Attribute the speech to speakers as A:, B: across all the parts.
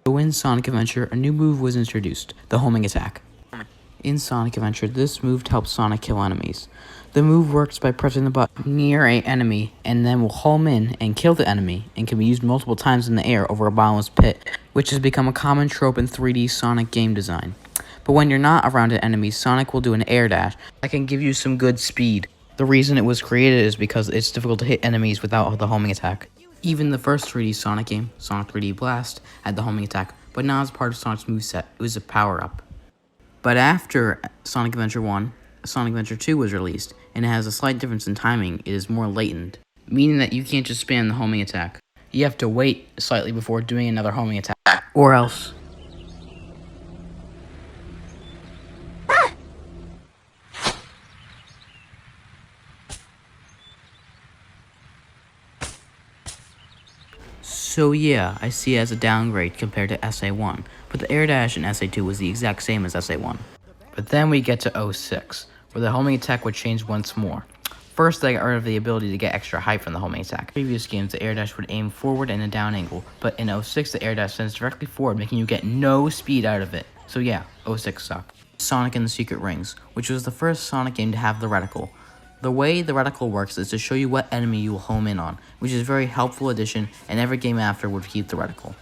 A: So in Sonic Adventure, a new move was introduced, the homing attack. In Sonic Adventure, this move helps Sonic kill enemies. The move works by pressing the button near an enemy and then will home in and kill the enemy and can be used multiple times in the air over a bottomless pit, which has become a common trope in 3D Sonic game design. But when you're not around an enemy, Sonic will do an air dash that can give you some good speed. The reason it was created is because it's difficult to hit enemies without the homing attack. Even the first 3D Sonic game, Sonic 3D Blast, had the homing attack, but not as part of Sonic's moveset. It was a power-up. But after Sonic Adventure 1, Sonic Adventure 2 was released, and it has a slight difference in timing. It is more latent, meaning that you can't just spam the homing attack. You have to wait slightly before doing another homing attack, or else. So yeah, I see it as a downgrade compared to SA1, but the air dash in SA2 was the exact same as SA1. But then we get to 06, where the homing attack would change once more. First, they got rid of the ability to get extra height from the homing attack. In previous games, the air dash would aim forward in a down angle, but in 06, the air dash sends directly forward, making you get no speed out of it. So yeah, 06 sucked. Sonic and the Secret Rings, which was the first Sonic game to have the reticle. The way the reticle works is to show you what enemy you will home in on, which is a very helpful addition, and every game after would keep the reticle.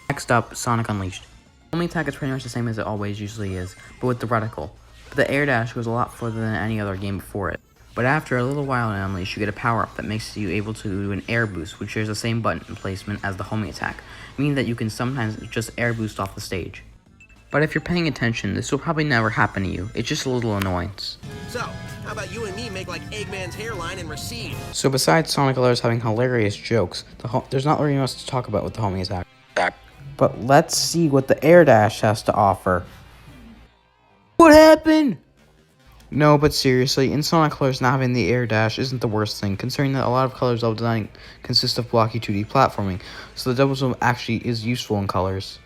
A: Next up, Sonic Unleashed. The homing attack is pretty much the same as it always usually is, but with the reticle. But the air dash goes a lot further than any other game before it. But after a little while in Unleashed, you get a power-up that makes you able to do an air boost, which shares the same button placement as the homing attack, meaning that you can sometimes just air boost off the stage. But if you're paying attention, this will probably never happen to you. It's just a little annoyance.
B: So, how about you and me make like Eggman's hairline and recede?
A: So besides Sonic Colors having hilarious jokes, there's not really much to talk about with the homing attack. But let's see what the air dash has to offer. What happened? No, but seriously, in Sonic Colors, not having the air dash isn't the worst thing, considering that a lot of Colors level design consist of blocky 2D platforming, so the double jump actually is useful in Colors.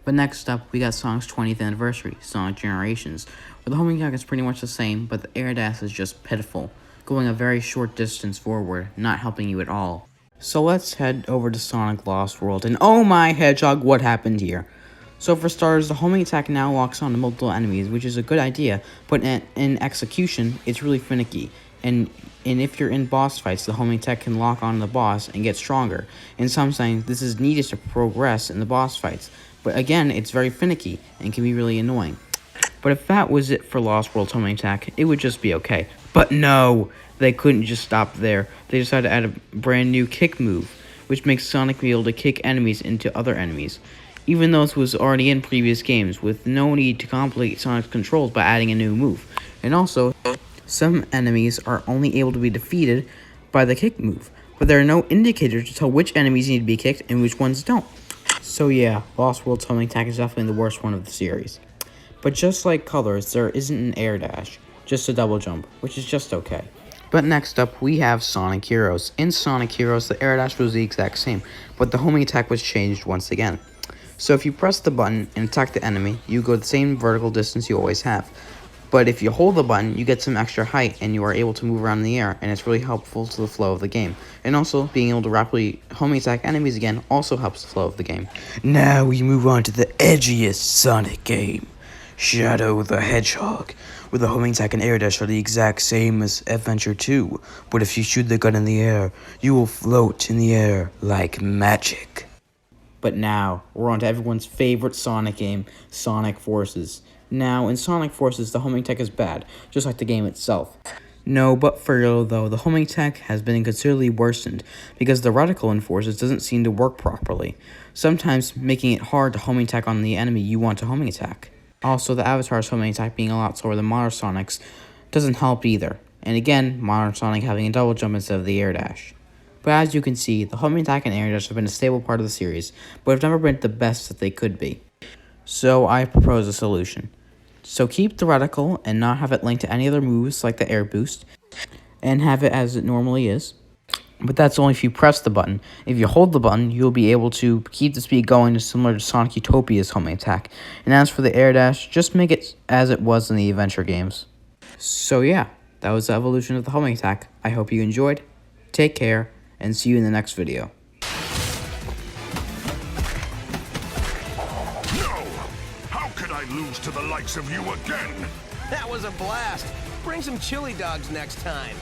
A: But next up, we got Sonic's 20th anniversary, Sonic Generations, where the homing attack is pretty much the same, but the air dash is just pitiful, going a very short distance forward, not helping you at all. So let's head over to Sonic Lost World, and oh my hedgehog, what happened here? So for starters, the homing attack now locks onto multiple enemies, which is a good idea, but in execution, it's really finicky. And if you're in boss fights, the homing attack can lock onto the boss and get stronger. And sometimes this is needed to progress in the boss fights. But again, it's very finicky and can be really annoying. But if that was it for Lost World's homing attack, it would just be okay. But no! They couldn't just stop there. They decided to add a brand new kick move, which makes Sonic be able to kick enemies into other enemies. Even though this was already in previous games, with no need to complicate Sonic's controls by adding a new move. And also, some enemies are only able to be defeated by the kick move, but there are no indicators to tell which enemies need to be kicked and which ones don't. So yeah, Lost World's homing attack is definitely the worst one of the series. But just like Colors, there isn't an air dash, just a double jump, which is just okay. But next up, we have Sonic Heroes. In Sonic Heroes, the air dash was the exact same, but the homing attack was changed once again. So if you press the button and attack the enemy, you go the same vertical distance you always have. But if you hold the button, you get some extra height and you are able to move around in the air, and it's really helpful to the flow of the game. And also, being able to rapidly homing attack enemies again also helps the flow of the game. Now we move on to the edgiest Sonic game, Shadow the Hedgehog, where the homing attack and air dash are the exact same as Adventure 2, but if you shoot the gun in the air, you will float in the air like magic. But now, we're on to everyone's favorite Sonic game, Sonic Forces. Now, in Sonic Forces, the homing attack is bad, just like the game itself. No, but for real though, the homing attack has been considerably worsened, because the reticle in Forces doesn't seem to work properly, sometimes making it hard to homing attack on the enemy you want to homing attack. Also, the Avatar's homing attack being a lot slower than Modern Sonic's doesn't help either, and again, Modern Sonic having a double jump instead of the air dash. But as you can see, the homing attack and air dash have been a stable part of the series, but have never been the best that they could be. So I propose a solution. So keep the reticle and not have it linked to any other moves like the air boost, and have it as it normally is. But that's only if you press the button. If you hold the button, you'll be able to keep the speed going similar to Sonic Utopia's homing attack. And as for the air dash, just make it as it was in the adventure games. So yeah, that was the evolution of the homing attack. I hope you enjoyed. Take care, and see you in the next video.
C: I lose to the likes of you again.
B: That was a blast. Bring some chili dogs next time.